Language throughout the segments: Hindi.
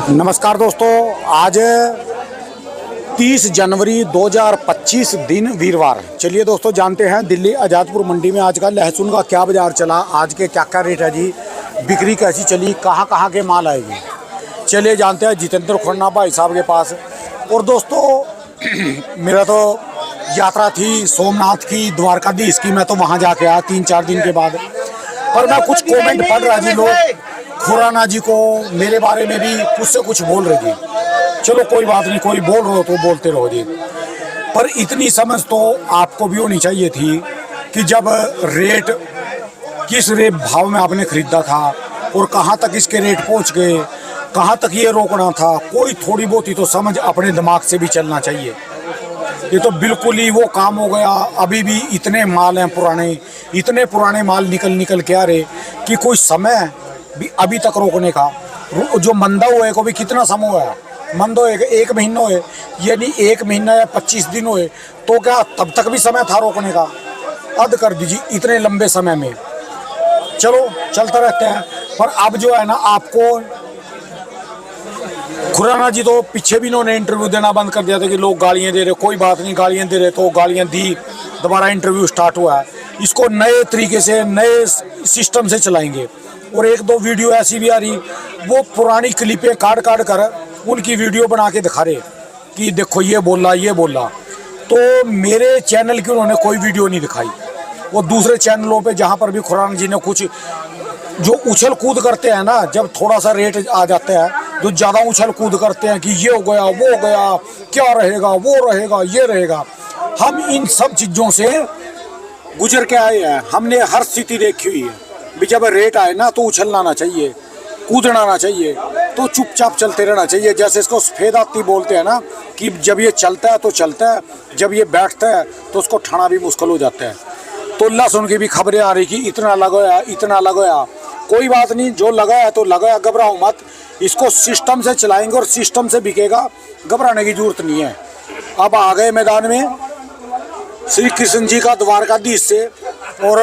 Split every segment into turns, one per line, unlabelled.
नमस्कार दोस्तों, आज 30 जनवरी 2025 दिन वीरवार। चलिए दोस्तों, जानते हैं दिल्ली आज़ादपुर मंडी में आज का लहसुन का क्या बाज़ार चला, आज के क्या क्या रेट है जी, बिक्री कैसी चली, कहाँ कहाँ के माल आए जी। चलिए जानते हैं जितेंद्र खुन्ना भाई साहब के पास। और दोस्तों मेरा तो यात्रा थी सोमनाथ की, द्वारकाधीश की, मैं तो वहाँ जाके आया 3-4 दिन के बाद। पर मैं कुछ कमेंट पढ़ रहा जी, लोग खुराना जी को मेरे बारे में भी कुछ से कुछ बोल रहे जी। चलो कोई बात नहीं, कोई बोल रहे हो तो बोलते रहो जी। पर इतनी समझ तो आपको भी होनी चाहिए थी कि जब रेट किस रेट भाव में आपने खरीदा था और कहाँ तक इसके रेट पहुँच गए, कहाँ तक ये रोकना था, कोई थोड़ी बहुत ही तो समझ अपने दिमाग से भी चलना चाहिए। ये तो बिल्कुल ही वो काम हो गया। अभी भी इतने माल हैं पुराने, इतने पुराने माल निकल के आ रहे कि कोई समय भी अभी तक रोकने का। जो मंदा हुए को भी कितना समय हुआ है, मंद हुए 1 महीना हुए, यानी 1 महीना या 25 दिन हुए, तो क्या तब तक भी समय था रोकने का? अद कर दीजिए इतने लंबे समय में। चलो चलता रहते हैं। पर अब जो है ना, आपको खुराना जी तो पीछे भी इन्होंने इंटरव्यू देना बंद कर दिया था कि लोग गालियाँ दे रहे, कोई बात नहीं गालियाँ दे रहे तो गालियाँ दी, दोबारा इंटरव्यू स्टार्ट हुआ है। इसको नए तरीके से, नए सिस्टम से चलाएंगे। और 1-2 वीडियो ऐसी भी आ रही, वो पुरानी क्लिपें काट कर उनकी वीडियो बना के दिखा रहे कि देखो ये बोला। तो मेरे चैनल की उन्होंने कोई वीडियो नहीं दिखाई। वो दूसरे चैनलों पे जहाँ पर भी खुराना जी ने कुछ जो उछल कूद करते हैं ना, जब थोड़ा सा रेट आ जाता है तो ज़्यादा उछल कूद करते हैं कि ये हो गया, वो हो गया, क्या रहेगा, वो रहेगा, ये रहेगा। हम इन सब चीज़ों से गुजर के आए हैं, हमने हर स्थिति देखी हुई है। भी जब रेट आए ना तो उछलना ना चाहिए, कूदना ना चाहिए, तो चुपचाप चलते रहना चाहिए। जैसे इसको सफ़ेद आती बोलते हैं ना, कि जब ये चलता है तो चलता है, जब ये बैठता है तो उसको ठाना भी मुश्किल हो जाता है। तो लहसुन की भी खबरें आ रही कि इतना लगाया, इतना लगाया। कोई बात नहीं, जो लगाया तो लगाया, घबराओ मत। इसको सिस्टम से चलाएंगे और सिस्टम से बिकेगा, घबराने की जरूरत नहीं है। अब आ गए मैदान में श्री कृष्ण जी का द्वारकाधीश से, और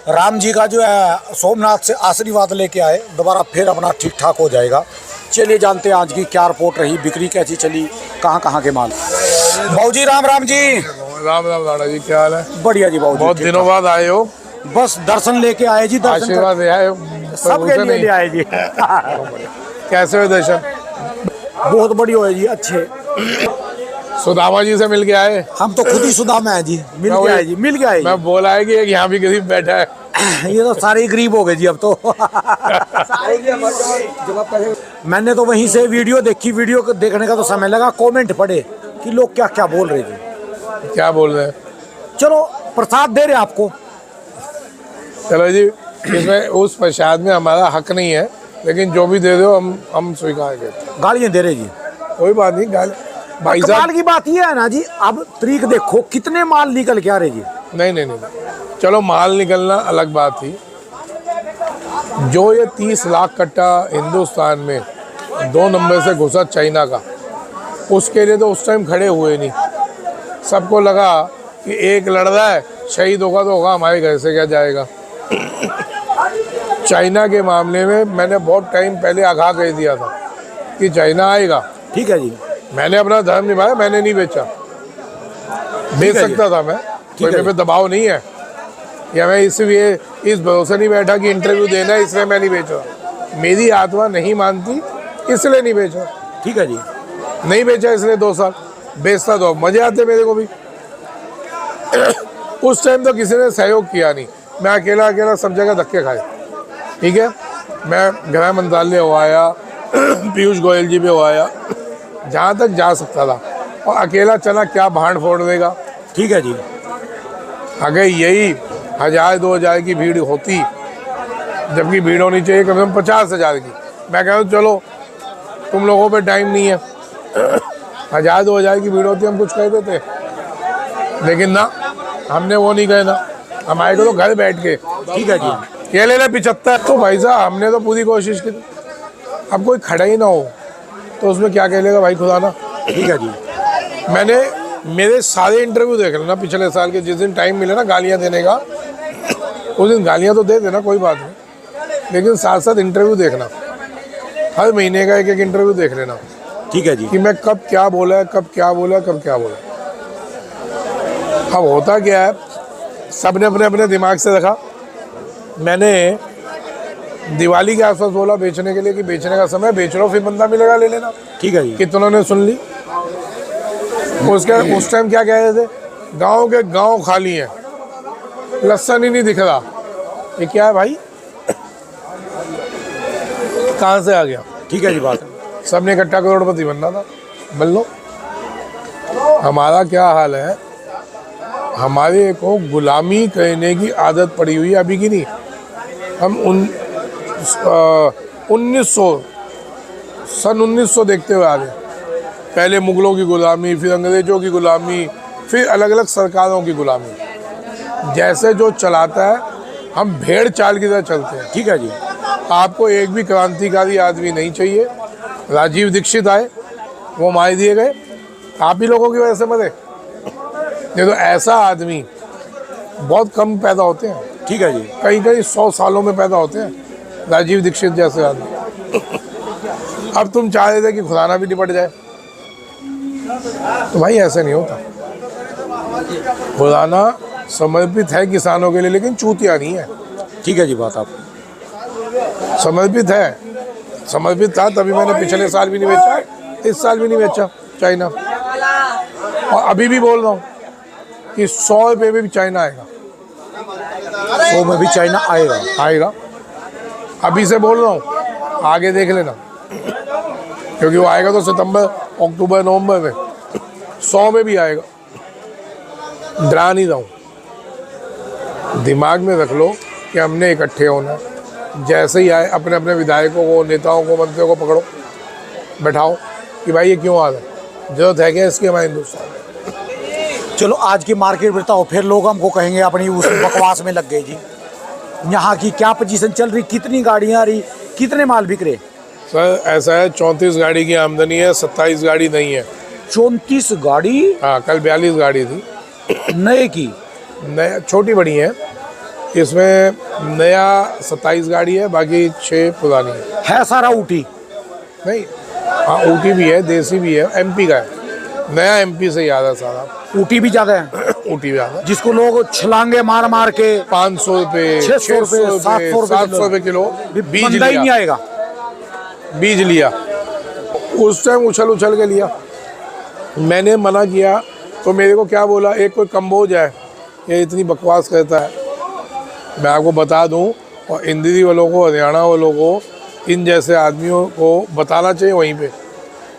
राम जी का जो है सोमनाथ से आशीर्वाद लेके आए, दोबारा फिर अपना ठीक ठाक हो जाएगा। चलिए जानते हैं आज की क्या रिपोर्ट रही, बिक्री कैसी चली, कहाँ कहाँ के माल। बाबू जी राम जी।
राम लाड़ा जी, क्या हाल है?
बढ़िया जी बाबू जी।
बहुत दिनों बाद आए हो।
बस दर्शन लेके आए जी, दर्शन
आशीर्वाद ले आए,
सबके लिए आए जी।
कैसे हो दर्शन?
बहुत बढ़िया है जी, अच्छे।
सुदामा जी से मिल के आए?
हम तो खुद ही सुदामा है जी, मिल के आए जी।
मैं बोला है कि एक यहाँ भी गरीब बैठा है।
ये तो सारे ही गरीब हो गए जी अब तो। मैंने तो वहीं से वीडियो देखी, वीडियो देखने का तो समय लगा, कमेंट पढ़े कि लोग क्या क्या बोल रहे जी।
क्या बोल रहे हैं?
चलो प्रसाद दे रहे आपको।
चलो जी, इसमें उस प्रसाद में हमारा हक नहीं है, लेकिन जो भी दे दो हम स्वीकार करते।
गालियाँ दे रहे जी?
कोई बात नहीं, भाई
साहब कमाल की बात ये है ना जी, अब तरीक देखो कितने माल निकल के आ रहे जी।
नहीं, चलो माल निकलना अलग बात थी। जो ये 30 लाख कट्टा हिंदुस्तान में 2 नंबर से घुसा चाइना का, उसके लिए तो उस टाइम खड़े हुए नहीं। सबको लगा कि एक लड़ रहा है, शहीद होगा तो होगा, हमारे घर से क्या जाएगा। चाइना के मामले में मैंने बहुत टाइम पहले आगाह कर दिया था कि चाइना आएगा।
ठीक है जी।
मैंने अपना धर्म निभाया, मैंने नहीं बेचा। बेच सकता था मैं, कोई मेरे पे दबाव नहीं है, या मैं इसलिए इस भरोसे नहीं बैठा कि इंटरव्यू देना है इसलिए मैं नहीं बेचा। मेरी आत्मा नहीं मानती इसलिए नहीं बेचा।
ठीक है जी।
नहीं बेचा इसलिए 2 साल, बेचता तो मजे आते मेरे को भी। उस टाइम तो किसी ने सहयोग किया नहीं, मैं अकेला सब जगह धक्के खाए। ठीक है, मैं गृह मंत्रालय हो आया, पीयूष गोयल जी भी हो आया, जहाँ तक जा सकता था, और अकेला चला क्या भांड फोड़ देगा।
ठीक है जी।
अगर यही 1000-2000 की भीड़ होती, जबकि भीड़ होनी चाहिए कम से कम 50,000 की, मैं कहता हूँ चलो तुम लोगों पे टाइम नहीं है, 1000-2000 की भीड़ होती हम कुछ कह देते, लेकिन ना, हमने वो नहीं कहना। हमारे को तो घर बैठ के
ठीक है जी,
ये ले ले 75, तो भाई साहब हमने तो पूरी कोशिश की। अब कोई खड़ा ही ना हो तो उसमें क्या कह लेगा भाई खुदा ना।
ठीक है जी।
मैंने मेरे सारे इंटरव्यू देख लेना पिछले साल के, जिस दिन टाइम मिले ना गालियाँ देने का, उस दिन गालियाँ तो दे देना, कोई बात नहीं, लेकिन साथ साथ इंटरव्यू देखना। हर महीने का एक एक इंटरव्यू देख लेना
ठीक है जी।
कि मैं कब क्या बोला, कब क्या बोला, कब क्या बोला। अब होता क्या है, सबने अपने अपने दिमाग से रखा। मैंने दिवाली के आसपास बोला बेचने के लिए कि बेचने का समय, बेच लो, फिर बंदा मिलेगा ले लेना।
ठीक है जी।
कितनों ने सुन ली। उस टाइम क्या कह रहे थे, गांव के गांव खाली हैं, लहसुन ही नहीं दिख रहा। ये क्या है भाई, कहाँ से आ गया?
ठीक है जी बात।
सबने इकट्ठा करोड़पति बनना था, बन लो। हमारा क्या हाल है, हमारे को गुलामी करने की आदत पड़ी हुई है, अभी की नहीं। हम 1900 देखते हुए आ रहे हैं। पहले मुगलों की गुलामी, फिर अंग्रेजों की गुलामी, फिर अलग अलग सरकारों की गुलामी। जैसे जो चलाता है, हम भेड़ चाल की तरह चलते हैं।
ठीक है जी।
आपको एक भी क्रांतिकारी आदमी नहीं चाहिए। राजीव दीक्षित आए, वो मार दिए गए, आप ही लोगों की वजह से मरे। नहीं तो ऐसा आदमी बहुत कम पैदा होते हैं।
ठीक है जी।
कई 100 सालों में पैदा होते हैं राजीव दीक्षित जैसे आदमी। अब तुम चाह रहे थे कि खुदाना भी निपट जाए, तो भाई ऐसे नहीं होता। खुदाना समर्पित है किसानों के लिए, लेकिन चूतिया नहीं है।
ठीक है जी बात। आप
समर्पित है, समर्पित था तभी मैंने पिछले साल भी नहीं बेचा, इस साल भी नहीं बेचा चाइना। और अभी भी बोल रहा हूँ कि 100 रुपये में भी चाइना आएगा,
100 में भी चाइना आएगा।
आएगा। अभी से बोल रहा हूँ, आगे देख लेना, क्योंकि वो आएगा तो सितंबर, अक्टूबर, नवंबर में 100 में भी आएगा। डरा नहीं रहा हूँ, दिमाग में रख लो कि हमने इकट्ठे होना। जैसे ही आए अपने अपने विधायकों को, नेताओं को, मंत्रियों को पकड़ो, बैठाओ कि भाई ये क्यों आ रहा है, जरूरत है क्या इसकी हमारे हिंदुस्तान में।
चलो आज की मार्केट बताओ, फिर लोग हमको कहेंगे अपनी उस बकवास में लग गए जी। यहाँ की क्या पोजीशन चल रही, कितनी गाड़ियाँ आ रही, कितने माल बिक रहे?
सर ऐसा है, 34 गाड़ी की आमदनी है, 27 गाड़ी नहीं है।
34 गाड़ी?
हाँ, कल 42 गाड़ी थी
नए की।
नया, छोटी बड़ी है, इसमें नया 27 गाड़ी है, बाकी 6 पुरानी
है सारा ऊटी?
नहीं, हाँ ऊटी भी है, देसी भी है, एमपी का है। नया एमपी से याद है सारा।
ऊटी भी ज्यादा है?
ऊटी भी ज्यादा,
जिसको लोग छलांगे मार मार के
500 रुपये,
600 रुपये,
700 रुपये किलो बीज
बंदा ही नहीं
लिया।
आएगा।
बीज लिया उस टाइम, उछल के लिया। मैंने मना किया तो मेरे को क्या बोला, एक कोई कम्बोज है, ये इतनी बकवास करता है। मैं आपको बता दूं, और इंदिरी वालों को, हरियाणा वालों को, इन जैसे आदमियों को बताना चाहिए वहीं पे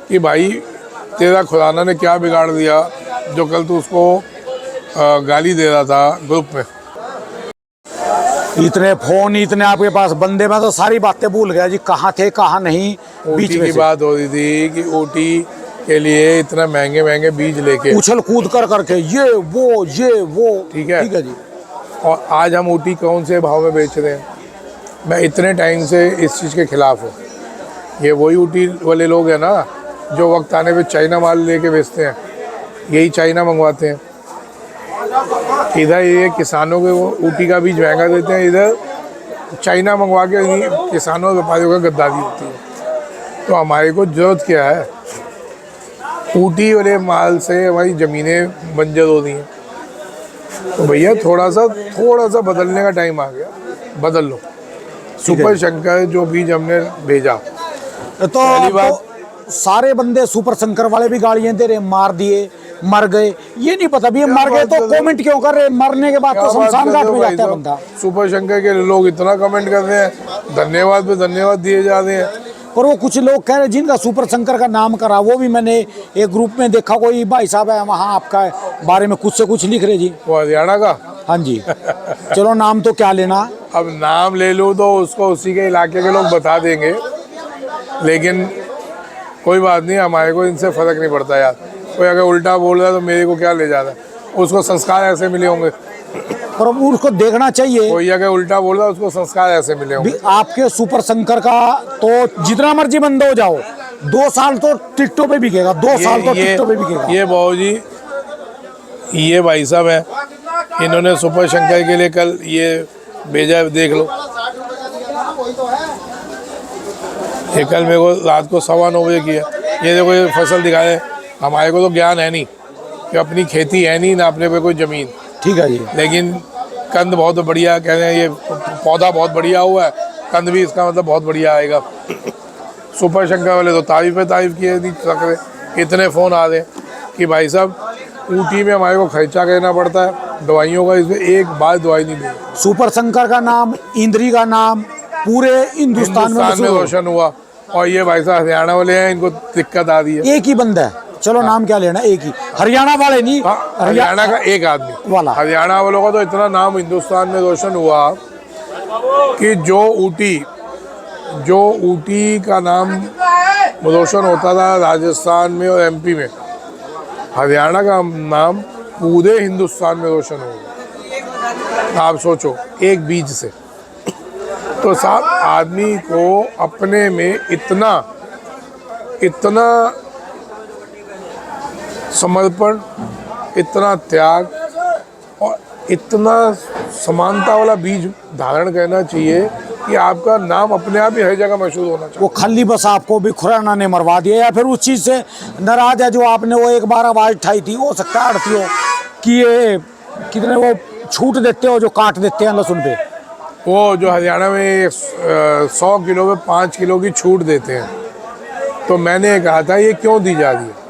कि भाई तेरा खुराना ने क्या बिगाड़ दिया जो कल तू उसको गाली दे रहा था ग्रुप में।
इतने फोन, इतने आपके पास बंदे, में तो सारी बातें भूल गया जी, कहाँ थे कहाँ नहीं। बीच
ऊटी
में
की बात हो रही थी कि ऊटी के लिए इतना महंगे महंगे बीज लेके
उछल कूद कर करके ये वो।
ठीक है।
ठीक है जी।
और आज हम ऊटी कौन से भाव में बेच रहे हैं? मैं इतने टाइम से इस चीज़ के खिलाफ हूँ। ये वही ऊटी वाले लोग हैं ना जो वक्त आने पे चाइना माल लेके बेचते हैं, यही चाइना मंगवाते हैं। इधर ये किसानों के वो ऊटी का बीज महंगा देते हैं, इधर चाइना मंगवा के किसानों और व्यापारियों का गद्दारी होती है। तो हमारे को जरूरत क्या है, ऊटी वाले माल से हमारी ज़मीनें बंजर हो रही हैं। तो भैया थोड़ा सा बदलने का टाइम आ गया, बदल लो। सुपर शंकर जो बीज हमने भेजा,
तो
पहली बात,
तो सारे बंदे सुपर शंकर वाले भी गाड़ियां दे रहे, मार दिए, मर गए, ये नहीं पता भी ये मर गए तो कमेंट क्यों कर रहे? मरने के बाद तो शमशान घाट में जाता है बंदा।
सुपर शंकर के लोग इतना कमेंट कर रहे हैं, धन्यवाद पे धन्यवाद दिए जा रहे हैं।
पर वो कुछ लोग कह रहे जिनका सुपर शंकर का नाम करा, वो भी मैंने एक ग्रुप में देखा, कोई भाई साहब है वहाँ आपका बारे में कुछ से कुछ लिख रहे जी।
वो हरियाणा का?
हाँ जी। चलो नाम तो क्या लेना,
अब नाम ले लूँ तो उसको उसी के इलाके के लोग बता देंगे, लेकिन कोई बात नहीं, हमारे को इनसे फ़र्क नहीं पड़ता यार। कोई अगर उल्टा बोल रहा है तो मेरे को क्या ले जाता है, उसको संस्कार ऐसे मिले होंगे।
पर अब उसको देखना चाहिए।
कोई अगर उल्टा बोल रहा है उसको संस्कार ऐसे मिले होंगे।
आपके सुपर शंकर का तो जितना मर्जी बंद हो जाओ, 2 साल तो टिकटों पे बिकेगा, 2 साल तो टिकटों पे बिकेगा।
ये बाबू जी, ये भाई साहब है, इन्होंने सुपर शंकर के लिए कल ये भेजा, देख लो। ये कल मेरे को रात को 9:15 किया। ये देखो ये फसल दिखाए, हमारे को तो ज्ञान है नहीं कि अपनी खेती है नहीं ना अपने पे कोई ज़मीन,
ठीक है जी।
लेकिन कंद बहुत बढ़िया कह रहे हैं, ये पौधा बहुत बढ़िया हुआ है, कंद भी इसका मतलब बहुत बढ़िया आएगा। सुपर शंकर वाले तो तारीफ किए नहीं सकते, इतने फ़ोन आ रहे कि भाई साहब ऊटी में हमारे को खर्चा करना पड़ता है दवाइयों का, इसमें एक बार दवाई नहीं दी।
सुपर शंकर का नाम, इंद्री का नाम पूरे हिंदुस्तान में
रोशन हुआ, और ये भाई साहब हरियाणा वाले हैं, इनको दिक्कत आ रही है।
एक ही बंदा है, चलो नाम क्या लेना, एक ही, हरियाणा वाले नहीं,
हरियाणा का एक आदमी
वाला।
हरियाणा वालों का तो इतना नाम हिंदुस्तान में रोशन हुआ कि जो ऊटी का नाम रोशन होता था राजस्थान में और एमपी में, हरियाणा का नाम पूरे हिंदुस्तान में रोशन होगा। आप सोचो, एक बीज से। तो साहब आदमी को अपने में इतना समर्पण, इतना त्याग और इतना समानता वाला बीज धारण करना चाहिए कि आपका नाम अपने आप ही हर जगह मशहूर होना चाहिए।
वो खाली बस आपको भी खुराना ने मरवा दिया, या फिर उस चीज़ से नाराज है जो आपने वो एक बार आवाज़ उठाई थी, हो सकता है अड़ती हो कि ये कितने वो छूट देते हो जो काट देते हैं लहसुन पे।
वो जो हरियाणा में 100 किलो में 5 किलो की छूट देते हैं, तो मैंने कहा था ये क्यों दी जा रही है?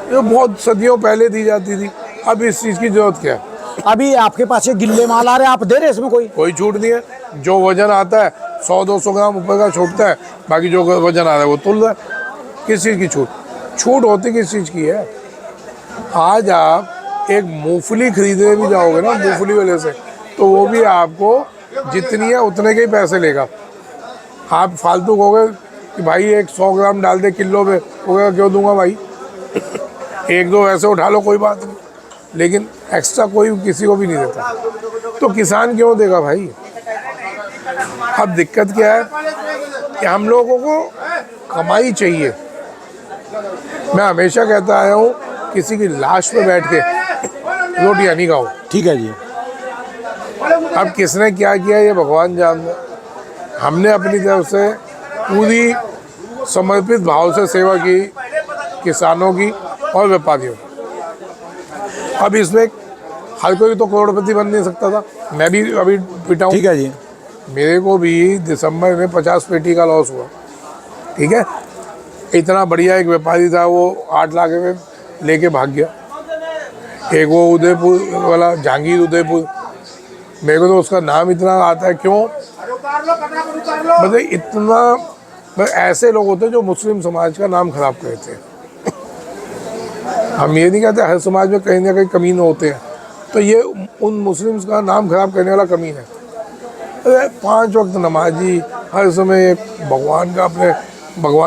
ये बहुत सदियों पहले दी जाती थी, अब इस चीज़ की जरूरत क्या है?
अभी आपके पास ये गिल्ले माल आ रहे हैं, आप दे रहे इसमें कोई
छूट नहीं है। जो वजन आता है 100-200 ग्राम ऊपर का छूटता है, बाकी जो वजन आ रहा है वो तुल रहा है। किस चीज़ की छूट होती किस चीज़ की है? आज आप एक मूंगफली खरीदने भी जाओगे ना मूंगफली वाले से, तो वो भी आपको जितनी है उतने के ही पैसे लेगा। आप फालतू कहोगे कि भाई एक 100 ग्राम डाल दे किलो पे, वो क्यों दूंगा भाई, एक दो ऐसे उठा लो कोई बात नहीं, लेकिन एक्स्ट्रा कोई किसी को भी नहीं देता। तो किसान क्यों देगा भाई? अब दिक्कत क्या है कि हम लोगों को कमाई चाहिए। मैं हमेशा कहता आया हूँ, किसी की लाश पे बैठ के रोटियां नहीं खाओ।
ठीक है जी।
अब किसने क्या किया ये भगवान जानता। हमने अपनी तरफ से पूरी समर्पित भाव से सेवा की किसानों की और व्यापारियों की। अब इसमें हर कोई तो करोड़पति बन नहीं सकता था, मैं भी अभी पिटा हूँ।
ठीक है जी।
मेरे को भी दिसंबर में 50 पेटी का लॉस हुआ। ठीक है, इतना बढ़िया एक व्यापारी था, वो 8 लाख में लेके भाग गया। एक वो उदयपुर वाला जहांगीर उदयपुर, मेरे को तो उसका नाम इतना आता है, क्यों मतलब इतना ऐसे लोग होते हैं जो मुस्लिम समाज का नाम खराब करते हैं। हम ये नहीं कहते, हर समाज में कहीं ना कहीं कमीने होते हैं, तो ये उन मुस्लिम्स का नाम खराब करने वाला कमीन है। 5 वक्त नमाजी, हर समय भगवान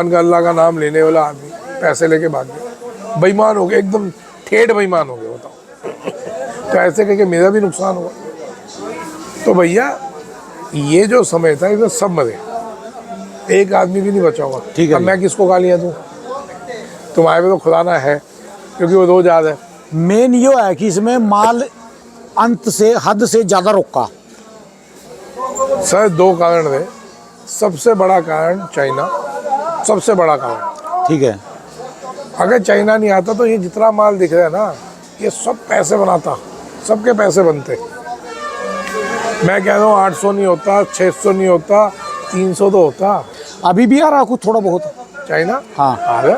का अल्लाह का नाम लेने वाला आदमी पैसे लेके भाग गया, बेईमान हो गया, एकदम ठेठ बेईमान हो गया। बताओ, तो ऐसे करके मेरा भी नुकसान हुआ। तो भैया ये जो समय था इसमें सब मरे, एक आदमी भी नहीं बचा हुआ।
ठीक है,
अब मैं किसको गालियाँ दूँ? तुम्हारे पे तो खुलाना है, क्योंकि वो रोज याद है।
मेन ये है कि इसमें माल अंत से हद से ज़्यादा रोका।
सर 2 कारण है। सबसे बड़ा कारण चाइना, सबसे बड़ा कारण।
ठीक है,
अगर चाइना नहीं आता तो ये जितना माल दिख रहा है ना, ये सब पैसे बनाता, सबके पैसे बनते। मैं कह रहा हूँ 800 नहीं होता, 600 नहीं होता, 300 तो होता।
अभी भी आ रहा कुछ थोड़ा बहुत
चाइना,
हाँ
आ रहा,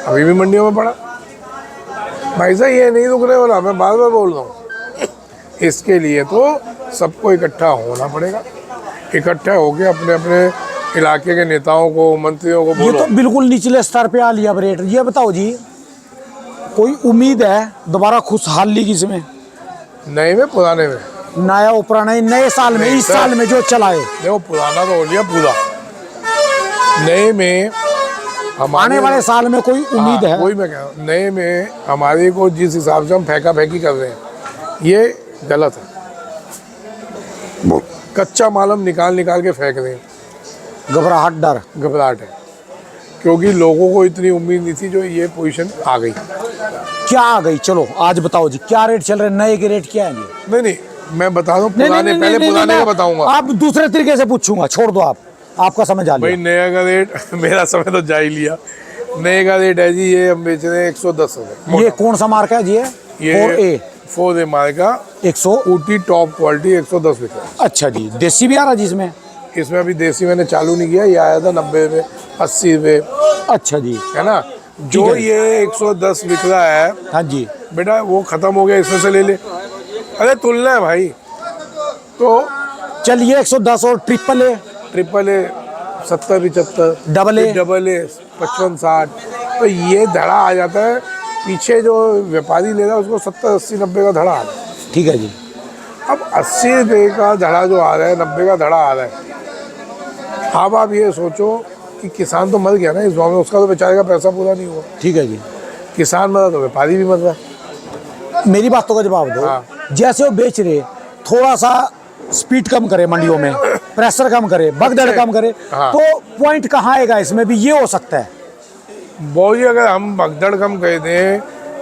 अभी भी मंडियों में पड़ा। भाई साहब ये नहीं रुकने वाला, मैं बार बार बोल रहा हूँ। इसके लिए तो सबको इकट्ठा होना पड़ेगा, इकट्ठा होके अपने अपने इलाके के नेताओं को, मंत्रियों को बोलो।
ये तो बिल्कुल निचले स्तर पे आ लिया रेट। ये बताओ जी, कोई उम्मीद है दोबारा खुशहाली की इसमें?
नए में पुराने में,
नया और पुराना, नए साल में, इस साल में जो चला है।
देखो पुराना तो हो लिया पूरा, नए में
आने वाले साल में कोई उम्मीद है?
वही मैं कह रहा हूँ, नए में हमारे को जिस हिसाब से हम फेंका फेंकी कर रहे हैं ये गलत है। कच्चा माल हम निकाल के फेंक रहे हैं, घबराहट है, क्योंकि लोगों को इतनी उम्मीद नहीं थी जो ये पोजीशन आ गई।
क्या आ गई? चलो आज बताओ जी, क्या रेट चल रहे हैं? नए के रेट क्या है जी?
नहीं मैं बता दूं, पुराने, पहले पुराने का बताऊंगा।
आप दूसरे तरीके से पूछूंगा, छोड़ दो आप आपका समय जा
भाई
लिया।
नया का रेट मेरा समय तो जा ही लिया। नए का रेट है जी, ये हम बेच रहे हैं 110 रुपये।
ये कौन सा मार्का है जी?
ये 4A मार्क का
100।
ऊटी टॉप क्वालिटी 110 रुपये।
अच्छा जी, देसी भी आ रहा जी इसमें?
इसमें अभी देसी मैंने चालू नहीं किया, ये आया था 90 रुपये 80 रुपये,
अच्छा जी।
है ना। जो
है।
ये 110 बिक रहा है
हाँ जी।
बेटा, वो खत्म हो गया, इसमें से ले ले। अरे तुलना है भाई। तो
चलिए 110 और triple A?
Triple A 70-75,
double A?
Double A 55-60। तो ये धड़ा आ जाता है, पीछे जो व्यापारी ले रहा है उसको 70-80-90 का धड़ा आ रहा है।
ठीक है जी।
अब 80 रुपये का धड़ा जो आ रहा है, 90 का धड़ा आ रहा है। अब आप ये सोचो कि किसान तो मर गया ना इस गाँव में, उसका तो बेचारे का पैसा पूरा नहीं हुआ।
ठीक है जी।
किसान मरा तो व्यापारी भी मर रहा है।
मेरी बातों का जवाब दो।
हाँ।
जैसे वो बेच रहे, थोड़ा सा स्पीड कम करे मंडियों में, प्रेशर कम करे, भगदड़ कम करे,
हाँ।
तो पॉइंट कहाँ आएगा? इसमें भी ये हो सकता है।
बहुत ही, अगर हम भगदड़ कम कर दें,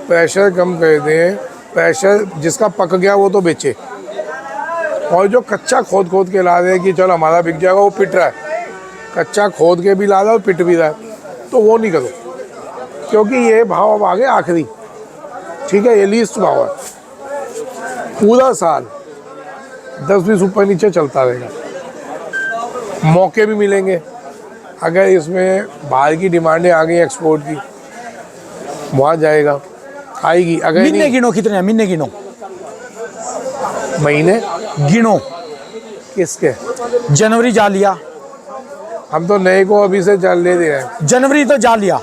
प्रेशर कम कर दें, प्रेशर जिसका पक गया वो तो बेचे, और जो कच्चा खोद खोद के ला रहे हैं कि चलो हमारा बिक जाएगा, वो पिट रहा है, कच्चा खोद के भी ला रहा है और पिट भी रहा है, तो वो नहीं करो। क्योंकि ये भाव अब आगे आखिरी, ठीक है, ये लीस्ट भाव है, पूरा साल 10-20 ऊपर नीचे चलता रहेगा। मौके भी मिलेंगे, अगर इसमें बाहर की डिमांडें आ गई एक्सपोर्ट की, वहाँ जाएगा, आएगी। अगर
महीने
नहीं,
गिनो कितने हैं? महीने गिनो,
महीने
गिनो।
किसके?
जनवरी जा लिया,
हम तो नए को अभी से ले दे रहे हैं।
जनवरी तो जा लिया,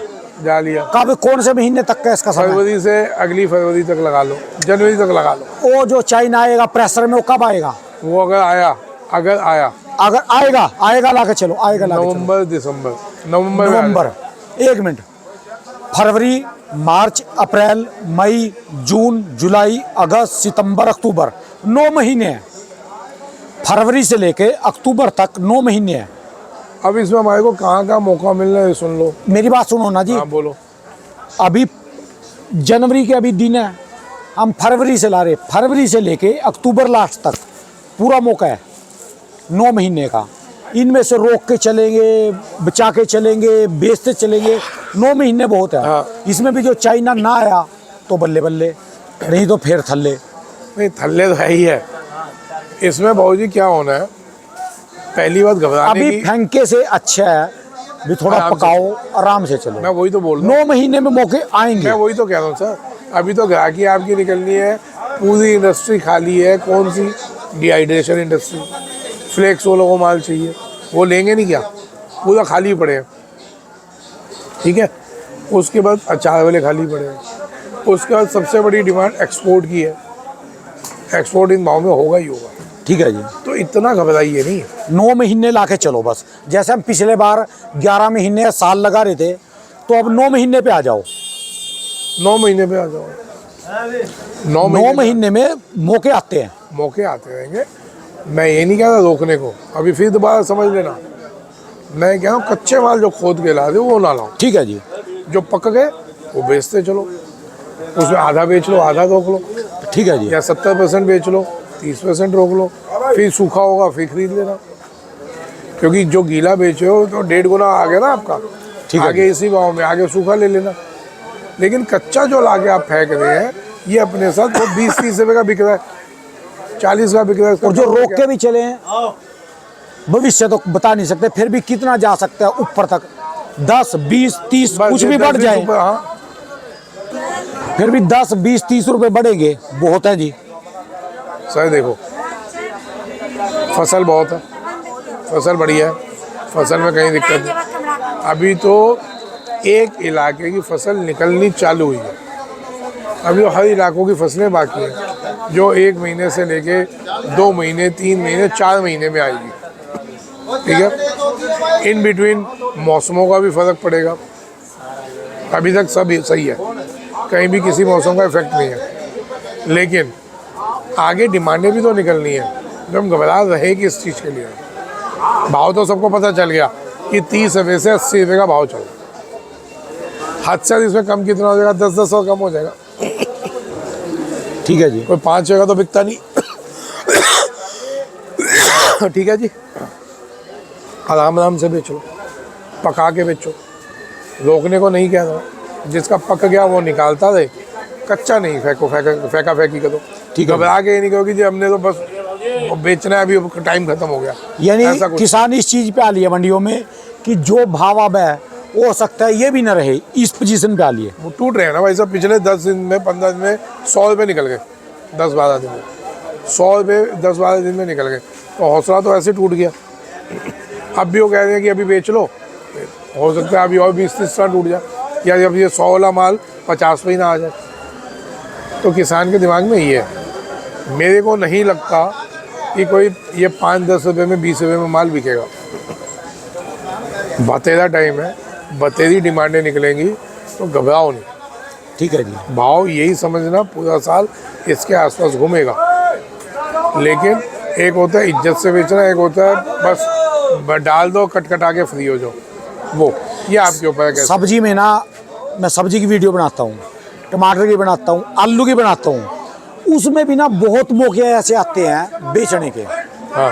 कब?
कौन से महीने तक का इसका समय?
फरवरी से अगली फरवरी तक लगा लो, जनवरी तक लगा लो।
वो जो चाइना आएगा प्रेशर में, वो कब आएगा?
वो अगर आया
अगर आएगा ला के चलो, आएगा ला के चलो।
नवंबर दिसंबर, नवंबर में
नवंबर, एक मिनट, फरवरी, मार्च, अप्रैल, मई, जून, जुलाई, अगस्त, सितंबर, अक्टूबर, 9 महीने हैं। फरवरी से लेके अक्टूबर तक 9 महीने हैं।
अब इसमें हमारे को कहाँ का मौका मिल रहा है, सुन लो।
मेरी बात सुनो ना जी।
हाँ बोलो।
अभी जनवरी के अभी दिन है, हम फरवरी से ला रहे, फरवरी से लेके अक्टूबर लास्ट तक पूरा मौका है 9 महीने का। इनमें से रोक के चलेंगे, बचा के चलेंगे, बेचते चलेंगे, 9 महीने बहुत है।
हाँ।
इसमें भी जो चाइना ना आया तो बल्ले बल्ले, नहीं तो फिर थल्ले।
नहीं, थल्ले तो है ही है। इसमें बाबू जी क्या होना है, पहली बात घबराने
अभी
की।
फेंके से अच्छा है भी थोड़ा
आराम से
पकाओ, आराम से चलो।
मैं वही तो बोल रहा हूँ,
9 महीने में मौके आएंगे।
मैं वही तो कह रहा हूँ सर। अभी तो ग्राहकी आपकी निकलनी है, पूरी इंडस्ट्री खाली है। कौन सी? डिहाइड्रेशन इंडस्ट्री, फ्लेक्स वो लोगों को माल चाहिए, वो लेंगे नहीं क्या? पूरा खाली पड़े हैं, ठीक है। उसके बाद अचार वाले खाली पड़े हैं। उसके बाद सबसे बड़ी डिमांड एक्सपोर्ट की है। एक्सपोर्ट इन भाव में होगा ही होगा।
ठीक है जी।
तो इतना घबराइए नहीं।
9 महीने ला के चलो बस। जैसे हम पिछले बार 11 महीने साल लगा रहे थे, तो अब 9 महीने पे आ जाओ।
9 महीने पे आ जाओ।
9 महीने में मौके आते हैं।
मौके आते रहेंगे। मैं ये नहीं कह रहा रोकने को, अभी फिर दोबारा समझ लेना। मैं कह रहा हूँ कच्चे माल जो खोद के ला दे वो ना लाओ।
ठीक है जी।
जो पक गए वो बेचते चलो, उसमें आधा बेच लो, आधा रोक लो।
ठीक है जी।
या 70% बेच लो, 30% रोक लो, फिर सूखा होगा फिर खरीद लेना। क्योंकि जो गीला बेचे हो तो 1.5 गुना आ गया ना आपका।
ठीक है।
आगे इसी भाव में आगे सूखा ले लेना। लेकिन कच्चा जो लाके आप फेंक रहे हैं, ये अपने साथ वो 20-30 रुपये का बिक रहा है, 40 का बिक रहा है।
और जो रोक के भी चले हैं, भविष्य तो बता नहीं सकते, फिर भी कितना जा सकता है ऊपर तक, 10, 20, 30 कुछ भी बढ़ जाए।
हाँ,
फिर भी 10, 20, 30 रुपए बढ़ेंगे, बहुत है जी।
सर देखो, फसल बहुत है, फसल बढ़िया है, फसल में कहीं दिक्कत नहीं। अभी तो एक इलाके की फसल निकलनी चालू हुई है, अभी हर इलाकों की फसलें बाकी हैं, जो 1 महीने से लेके 2 महीने, 3 महीने, 4 महीने में आएगी। ठीक है, इन बिटवीन मौसमों का भी फर्क पड़ेगा। अभी तक सब सही है, कहीं भी किसी मौसम का इफेक्ट नहीं है, लेकिन आगे डिमांडें भी तो निकलनी है। जब हम घबरा रहे कि इस चीज़ के लिए, भाव तो सबको पता चल गया कि 30 रुपये से 80 रुपये का भाव चल रहा है। हद से इसमें कम कितना हो जाएगा? 10-10 और कम हो जाएगा।
ठीक है जी।
कोई 5 रुपये का तो बिकता नहीं। ठीक है जी, आराम आराम से बेचो, पका के बेचो, रोकने को नहीं कह रहा हूँ। जिसका पक गया वो निकालता रहे, कच्चा नहीं फेंका फेंकी करो।
ठीक है।
घबरा के ये नहीं कहो कि जी हमने तो बस बेचना है, अभी टाइम खत्म हो गया।
यानी
ऐसा कुछ
किसान इस चीज़ पे आ लिए मंडियों में कि जो भाव अब है हो सकता है ये भी न रहे, इस पोजीशन पे आ लिए।
वो टूट रहे हैं ना भाई साहब। पिछले 10 दिन में 15 दिन में 100 रुपये निकल गए, 10-12 दिन में 100 रुपये 10-12 दिन में निकल गए। तो हौसला तो ऐसे टूट गया। अब भी वो कह रहे हैं कि अभी बेच लो, हो सकता है अभी और 20-30 टूट जाए, या जब ये 100 वाला माल 50 पे ही ना आ जाए। तो किसान के दिमाग में ये है। मेरे को नहीं लगता कि कोई ये 5-10 रुपये में 20 रुपये में माल बिकेगा। बतेरा टाइम है, बतेरी डिमांडें निकलेंगी, तो घबराओ नहीं।
ठीक है जी।
भाव यही समझना पूरा साल इसके आसपास घूमेगा। लेकिन एक होता है इज्जत से बेचना, एक होता है बस डाल दो कटकटा के फ्री हो जाओ। वो ये आपके ऊपर है। कैसे
सब्जी में ना, मैं सब्जी की वीडियो बनाता हूँ, टमाटर की बनाता हूँ, आलू की बनाता हूँ, उसमें भी ना बहुत मौके ऐसे आते हैं बेचने के।
हाँ,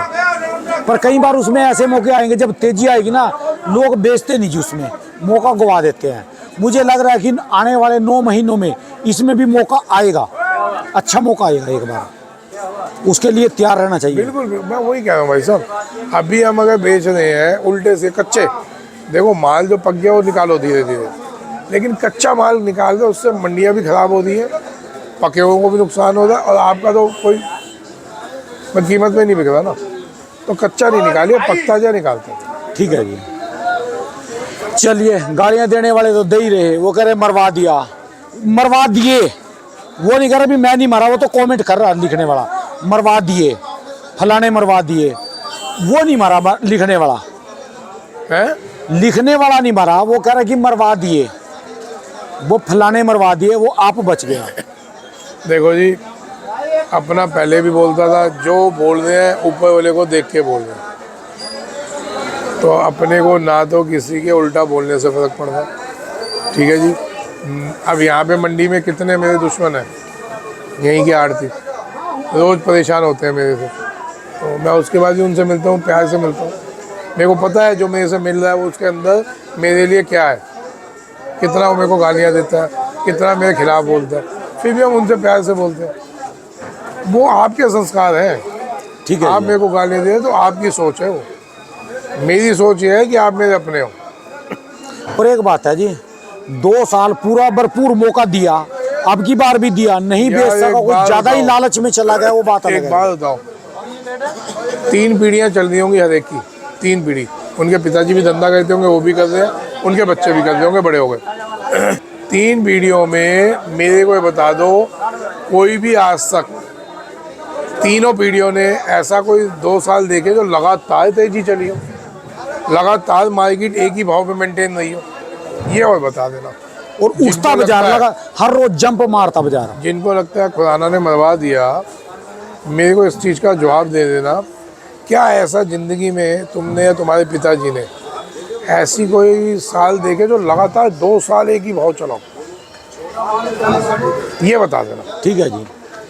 पर कई बार उसमें ऐसे मौके आएंगे जब तेजी आएगी ना, लोग बेचते नहीं जी, उसमें मौका गवा देते हैं। मुझे लग रहा है कि आने वाले 9 महीनों में इसमें भी मौका आएगा, अच्छा मौका आएगा एक बार, उसके लिए तैयार रहना चाहिए।
बिल्कुल। मैं वही कह रहा हूँ भाई साहब, अभी हम अगर बेच रहे हैं उल्टे से कच्चे, देखो माल जो पक गया वो निकालो धीरे धीरे, लेकिन कच्चा माल निकाल दो, उससे मंडियाँ भी ख़राब हो रही है, पके हुए को भी नुकसान हो रहा है, और आपका तो कोई कीमत में नहीं बिक रहा ना। तो कच्चा नहीं निकालिए, पकता जा निकालते हैं।
ठीक है जी। चलिए, गालियाँ देने वाले तो दे ही रहे, वो कह रहे मरवा दिया, मरवा दिए, वो नहीं कह रहा भी मैं नहीं मरा, वो तो कमेंट कर रहा लिखने वाला, मरवा दिए, फलाने मरवा दिए, वो नहीं मरा लिखने वाला
हैं?
लिखने वाला नहीं मरा, वो कह रहा कि मरवा दिए, वो फलाने मरवा दिए, वो आप बच गया।
देखो जी, अपना पहले भी बोलता था, जो बोल रहे हैं ऊपर वाले को देख के बोल रहे हैं। तो अपने को ना तो किसी के उल्टा बोलने से फ़र्क पड़ता, ठीक है जी। अब यहाँ पे मंडी में कितने मेरे दुश्मन हैं, यहीं के आड़ती रोज़ परेशान होते हैं मेरे से, तो मैं उसके बाद भी उनसे मिलता हूँ, प्यार से मिलता हूँ। मेरे को पता है जो मेरे से मिल रहा है वो उसके अंदर मेरे लिए क्या है, कितना वो मेरे को गालियाँ देता है, कितना मेरे खिलाफ़ बोलता है, फिर भी हम उनसे प्यार से बोलते हैं। वो आपके संस्कार हैं।
ठीक है,
आप मेरे को गालियाँ दे तो आपकी सोच है, वो मेरी सोच ये है कि आप मेरे अपने हो।
और एक बात है जी, 2 साल पूरा भरपूर मौका दिया, अब की बार भी दिया, नहीं बेच सका, कुछ ज्यादा ही लालच में चला गया, वो बात अलग है।
एक बात बताओ, 3 पीढ़ियाँ चल रही होंगी हर एक की, 3 पीढ़ी। उनके पिताजी भी धंधा करते होंगे, वो भी कर रहे हैं, उनके बच्चे भी करते होंगे, बड़े हो गए। 3 पीढ़ियों में मेरे को बता दो, कोई भी आज तक तीनों पीढ़ियों ने ऐसा कोई 2 साल देखे जो लगातार तेजी चली हो, लगातार मार्केट एक ही भाव पे मेंटेन रही हो, ये और बता देना।
और उठता बाजार लगा, हर रोज जंप मारता बाजार।
जिनको लगता है खुराना ने मरवा दिया, मेरे को इस चीज़ का जवाब दे देना, क्या ऐसा ज़िंदगी में तुमने या तुम्हारे पिताजी ने ऐसी कोई साल देखे जो लगातार 2 साल एक ही भाव चला, ये बता देना।
ठीक है जी।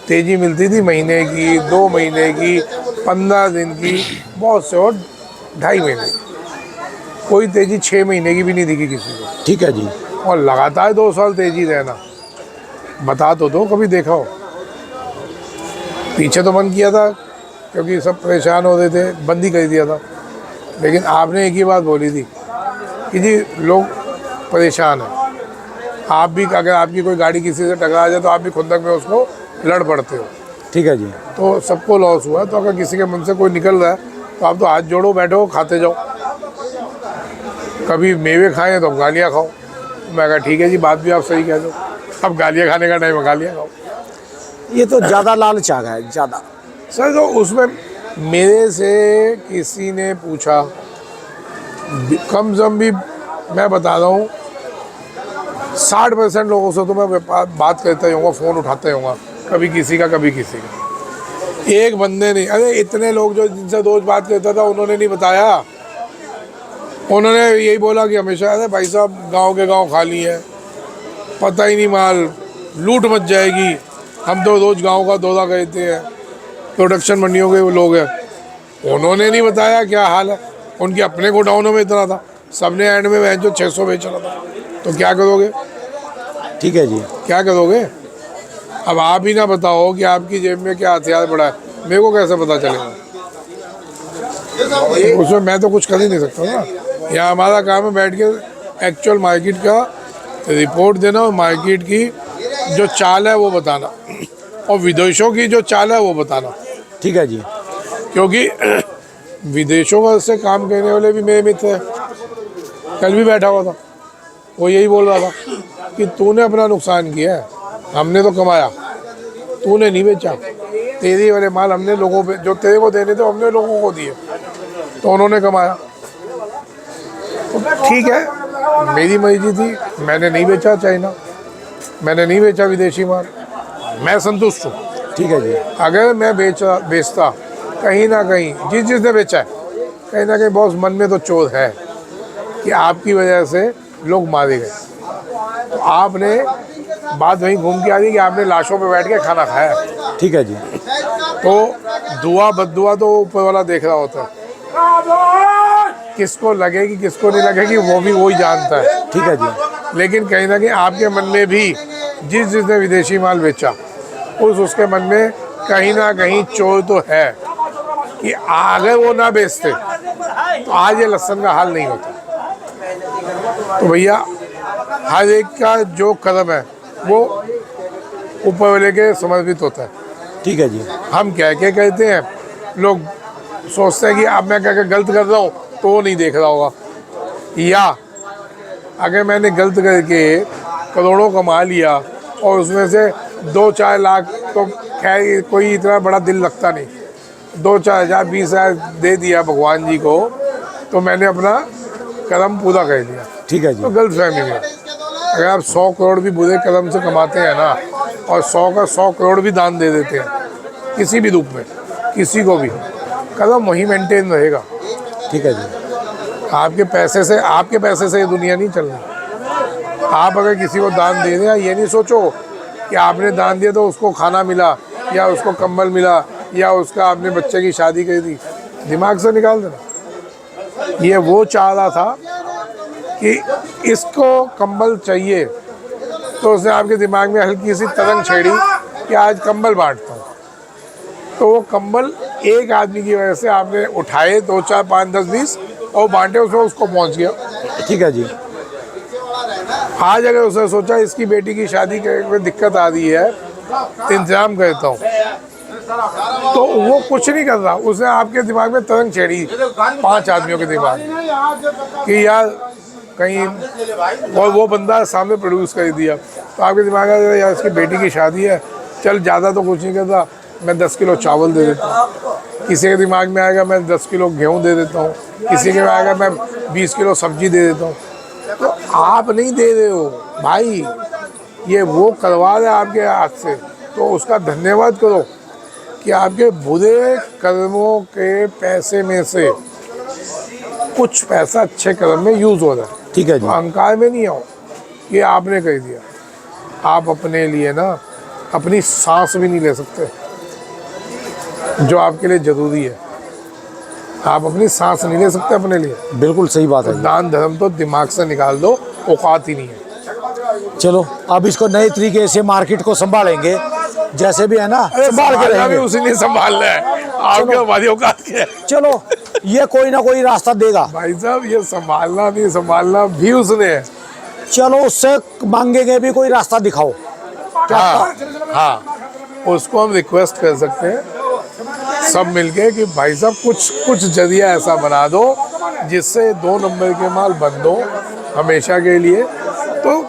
तेज़ी मिलती थी महीने की, 2 महीने की, 15 दिन की, बहुत से और 2.5 महीने की, कोई तेज़ी 6 महीने की भी नहीं दिखी किसी को।
ठीक है जी।
और लगातार 2 साल तेज़ी रहना, बता तो दो कभी देखा हो। पीछे तो बंद किया था क्योंकि सब परेशान हो रहे थे, बंद ही कर दिया था, लेकिन आपने एक ही बात बोली थी कि जी लोग परेशान हैं। आप भी, अगर आपकी कोई गाड़ी किसी से टकरा जाए तो आप भी खुंदक में उसको लड़ पड़ते हो।
ठीक है जी।
तो सबको लॉस हुआ। तो अगर किसी के मन से कोई निकल रहा है तो आप तो हाथ जोड़ो, बैठो, खाते जाओ। कभी मेवे खाएं तो गालियाँ खाओ। मैं कहा ठीक है जी, बात भी आप सही कह दो, अब गालियाँ खाने का टाइम है, गालियाँ खाओ।
ये तो ज़्यादा लालच आ गया है, ज़्यादा
सर। तो उसमें मेरे से किसी ने पूछा, कम से कम भी मैं बता रहा हूँ 60% लोगों से तो मैं बात करता ही होऊंगा, फ़ोन उठाता ही होऊंगा, कभी किसी का कभी किसी का। एक बंदे नहीं, अरे इतने लोग जो जिनसे रोज बात करता था उन्होंने नहीं बताया। उन्होंने यही बोला कि हमेशा, अरे भाई साहब गांव के गांव खाली है, पता ही नहीं, माल लूट मच जाएगी। हम तो रोज़ गांव का दौरा करते हैं, प्रोडक्शन मंडियों के वो लोग हैं, उन्होंने नहीं बताया क्या हाल है। उनके अपने गोडाउनों में इतना था, सबने एंड में वह जो 600 बेच रहा था। तो क्या करोगे,
ठीक है जी।
क्या करोगे? अब आप ही ना बताओ कि आपकी जेब में क्या हथियार पड़ा है, मेरे को कैसे पता चलेगा? उसमें मैं तो कुछ कर ही नहीं सकता ना। यहाँ हमारा काम है बैठ के एक्चुअल मार्केट का रिपोर्ट देना और मार्केट की जो चाल है वो बताना, और विदेशों की जो चाल है वो बताना।
ठीक है जी।
क्योंकि विदेशों में से काम करने वाले भी मेरे मित्र हैं। कल भी बैठा हुआ था, वो यही बोल रहा था कि तूने अपना नुकसान किया है, हमने तो कमाया, तूने नहीं बेचा। तेरी वाले माल हमने लोगों पे, जो तेरे को देने थे हमने लोगों को दिए, तो उन्होंने कमाया। तो ठीक है, मेरी मर्जी थी, मैंने नहीं बेचा चाइना, मैंने नहीं बेचा विदेशी माल, मैं संतुष्ट हूँ।
ठीक है जी।
अगर मैं बेचता कहीं ना कहीं, जिसने बेचा है कहीं ना कहीं बॉस मन में तो चोर है कि आपकी वजह से लोग मारे गए। तो आपने बात वहीं घूम के आ रही कि आपने लाशों पे बैठ के खाना खाया।
ठीक है जी।
तो दुआ बद्दुआ तो ऊपर वाला देख रहा होता है, किसको लगेगी किसको नहीं लगेगी वो भी वही जानता है।
ठीक है जी।
लेकिन कहीं ना कहीं आपके मन में भी जिसने विदेशी माल बेचा उसके मन में कहीं ना कहीं चोर तो है कि अगर वो ना बेचते तो आज ये लहसुन का हाल नहीं होता। तो भैया हर एक का जो कदम है वो ऊपर वाले के समर्पित होता है।
ठीक है जी।
हम कह के कहते हैं, लोग सोचते हैं कि अब मैं कह के गलत कर रहा हूँ तो वो नहीं देख रहा होगा, या अगर मैंने गलत करके करोड़ों कमा लिया और उसमें से 2-4 लाख तो खैर कोई इतना बड़ा दिल लगता नहीं, 2-4 हज़ार 20 हज़ार दे दिया भगवान जी को तो मैंने अपना कदम पूरा कर लिया।
ठीक है जी।
तो गलत फहमी में अगर आप 100 करोड़ भी बुरे कदम से कमाते हैं ना, और 100 का 100 करोड़ भी दान दे देते हैं किसी भी रूप में, किसी को भी, कदम वही मेंटेन रहेगा।
ठीक है जी।
आपके पैसे से ये दुनिया नहीं चल रही। आप अगर किसी को दान दे रहे हैं, ये नहीं सोचो कि आपने दान दिया तो उसको खाना मिला या उसको कंबल मिला या उसका आपने बच्चे की शादी कर दी, दिमाग से निकाल देना। ये वो चाह रहा था कि इसको कंबल चाहिए, तो उसने आपके दिमाग में हल्की सी तरंग छेड़ी कि आज कंबल बांटता हूँ, तो वो कंबल एक आदमी की वजह से आपने उठाए 2, 4, 5, 10, 20 और बांटे, उसमें उसको पहुँच गया।
ठीक है जी।
आज अगर उसने सोचा इसकी बेटी की शादी में दिक्कत आ रही है, इंतजाम करता हूँ, तो वो कुछ नहीं कर रहा, उसने आपके दिमाग में तरंग छेड़ी 5 आदमियों के दिमाग में कि यार कहीं, और वो बंदा सामने प्रोड्यूस कर दिया, तो आपके दिमाग में यार इसकी बेटी की शादी है, चल ज़्यादा तो कुछ नहीं करता, मैं 10 किलो चावल दे देता हूँ। किसी के दिमाग में आएगा मैं 10 किलो गेहूँ दे देता हूँ, किसी के में आएगा मैं 20 किलो सब्जी दे देता हूँ। तो आप नहीं दे रहे हो भाई, ये वो करवा रहा है आपके हाथ से, तो उसका धन्यवाद करो कि आपके बुरे कर्मों के पैसे में से कुछ पैसा अच्छे कर्म में यूज़ हो रहा है।
ठीक है जी।
तो अहंकार में नहीं आओ कि आपने कह दिया। आप अपने लिए ना अपनी सांस भी नहीं ले सकते जो आपके लिए ज़रूरी है। आप अपनी सांस नहीं ले सकते अपने लिए।
बिल्कुल सही बात है जी।
दान धर्म तो दिमाग से निकाल दो, औकात ही नहीं है।
चलो अब इसको नए तरीके से मार्केट को संभालेंगे, जैसे भी है ना, संभाल के
भी
रहेंगे।
उसी ने संभालना है, आपके हमारी औकात क्या है?
चलो ये कोई ना कोई रास्ता देगा
भाई साहब, ये संभालना भी उसने है।
चलो उससे मांगेंगे भी कोई रास्ता दिखाओ।
हाँ, उसको हम रिक्वेस्ट कर सकते हैं सब मिलके कि भाई साहब कुछ जरिया ऐसा बना दो जिससे 2 नंबर के माल बंद हो हमेशा के लिए, तो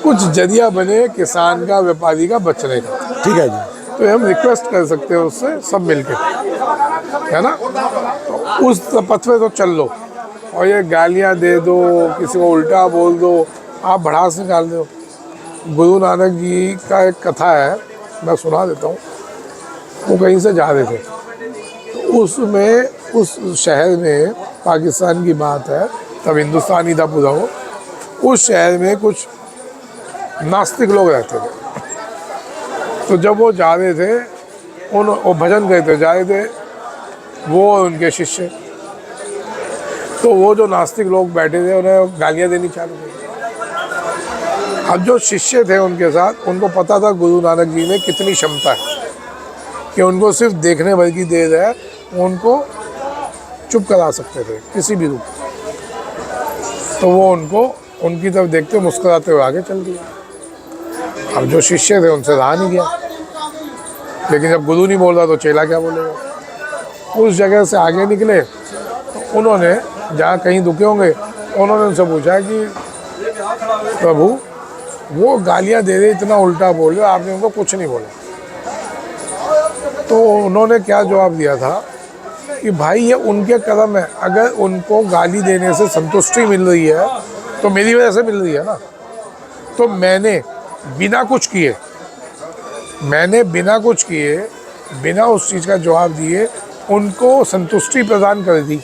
कुछ जरिया बने किसान का, व्यापारी का बचने का।
ठीक है जी।
तो हम रिक्वेस्ट कर सकते हैं उससे सब मिलके, है ना? तो उस पथ पे तो चल लो, और ये गालियाँ दे दो, किसी को उल्टा बोल दो, आप भड़ास निकाल दो। गुरु नानक जी का एक कथा है, मैं सुना देता हूँ। वो कहीं से जा रहे थे, तो उसमें उस शहर में, पाकिस्तान की बात है, तब हिंदुस्तान ही था पूरा वो, उस शहर में कुछ नास्तिक लोग रहते थे। तो जब वो जा रहे थे, वो भजन करते जा रहे थे, वो और उनके शिष्य। तो वो जो नास्तिक लोग बैठे थे उन्हें गालियाँ देनी चालू की। अब जो शिष्य थे उनके साथ, उनको पता था गुरु नानक जी में कितनी क्षमता है कि उनको सिर्फ देखने भर की देर है, उनको चुप करा सकते थे किसी भी रूप। तो वो उनको उनकी तरफ देखते मुस्कुराते हुए आगे चल दिया। अब जो शिष्य थे उनसे रहा नहीं गया, लेकिन जब गुरु नहीं बोल रहा तो चेला क्या बोलेगा। उस जगह से आगे निकले तो उन्होंने जहाँ कहीं दुखे होंगे उन्होंने उनसे पूछा कि प्रभु वो गालियाँ दे रहे, इतना उल्टा बोल रहे, आपने उनको कुछ नहीं बोला। तो उन्होंने क्या जवाब दिया था कि भाई ये उनके कदम है, अगर उनको गाली देने से संतुष्टि मिल रही है तो मेरी वजह से मिल रही है ना। तो मैंने बिना कुछ किए बिना उस चीज़ का जवाब दिए उनको संतुष्टि प्रदान कर दी,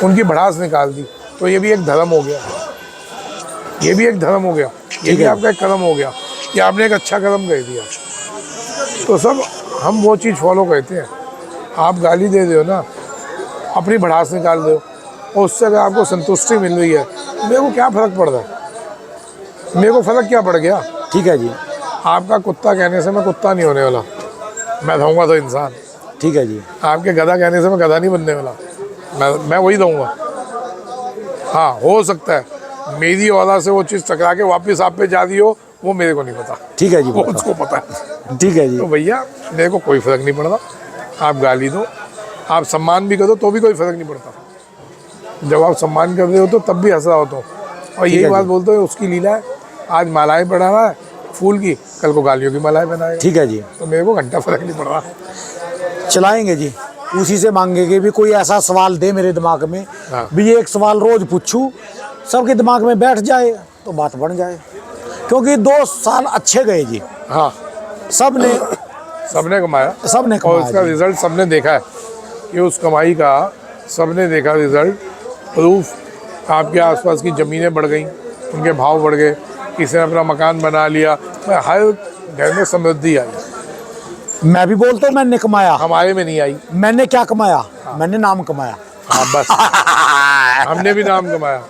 उनकी भड़ास निकाल दी। तो ये भी एक धर्म हो गया, ये भी एक धर्म हो गया, ये भी आपका एक कदम हो गया कि आपने एक अच्छा कदम कर दिया। तो सब हम वो चीज़ फॉलो करते हैं। आप गाली दे दो ना, अपनी भड़ास निकाल दो, और उससे अगर आपको संतुष्टि मिल रही है, मेरे को क्या फ़र्क पड़ रहा है, मेरे को फ़र्क क्या पड़ गया।
ठीक है जी।
आपका कुत्ता कहने से मैं कुत्ता नहीं होने वाला, मैं रहूँगा तो इंसान।
ठीक है जी।
आपके गधा कहने से मैं गधा नहीं बनने वाला, मैं वही रहूँगा। हाँ, हो सकता है मेरी औलाद से वो चीज़ टकरा के वापस आप पे जा रही हो, वो मेरे को नहीं पता।
ठीक है जी,
वो उसको पता है।
ठीक है जी।
तो भैया मेरे को कोई फ़र्क नहीं पड़ता, आप गाली दो, आप सम्मान भी करो तो भी कोई फ़र्क नहीं पड़ता। जब आप सम्मान कर रहे हो तो तब भी हंस रहा हो तो, और यही बात बोलते हो उसकी लीला है। आज मालाएं पढ़ाना है फूल की, कल को गालियों की मालाएं बनाएगा।
ठीक है जी।
तो मेरे को घंटा फ़र्क नहीं पड़ रहा।
चलाएंगे जी, उसी से मांगेंगे भी कोई ऐसा सवाल दे मेरे दिमाग में,
हाँ।
भी ये एक सवाल रोज पूछूं, सबके दिमाग में बैठ जाए तो बात बन जाए। क्योंकि 2 साल अच्छे गए जी,
हाँ,
सबने
कमाया, और
कमाया
उसका
जी।
रिजल्ट सबने देखा है कि उस कमाई का सबने देखा रिजल्ट, प्रूफ। आपके आसपास की ज़मीनें बढ़ गई, उनके भाव बढ़ गए, किसी ने अपना मकान बना लिया, हर घर में समृद्धि आई।
मैं भी बोलता हूँ मैंने कमाया,
हमारे में नहीं आई।
मैंने क्या कमाया, मैंने नाम कमाया।
हाँ बस, हमने भी नाम कमाया।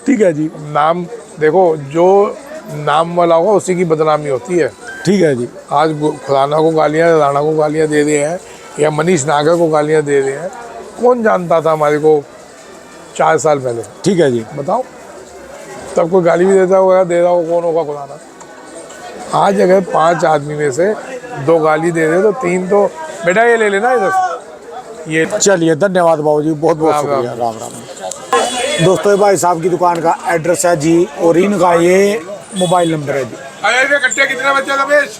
ठीक है जी।
नाम देखो, जो नाम वाला होगा उसी की बदनामी होती है।
ठीक है जी।
आज खुराना को गालियाँ, राणा को गालियाँ दे रहे हैं, या मनीष नागर को गालियाँ दे रहे हैं। कौन जानता था हमारे को 4 साल पहले?
ठीक है जी।
बताओ, तब कोई गाली भी देता होगा, दे रहा होगा, कौन होगा खुराना? आज अगर 5 आदमी में से 2 गाली दे रहे तो 3 तो बेटा ये ले लेना इधर से। ये
चलिए, धन्यवाद बाबू जी, बहुत बहुत
राम राम।
शुक्रिया। राम राम। दोस्तों, ये भाई साहब की दुकान का एड्रेस है जी, और इनका ये मोबाइल नंबर है जी।
कट्टे कितने बच्चे रमेश?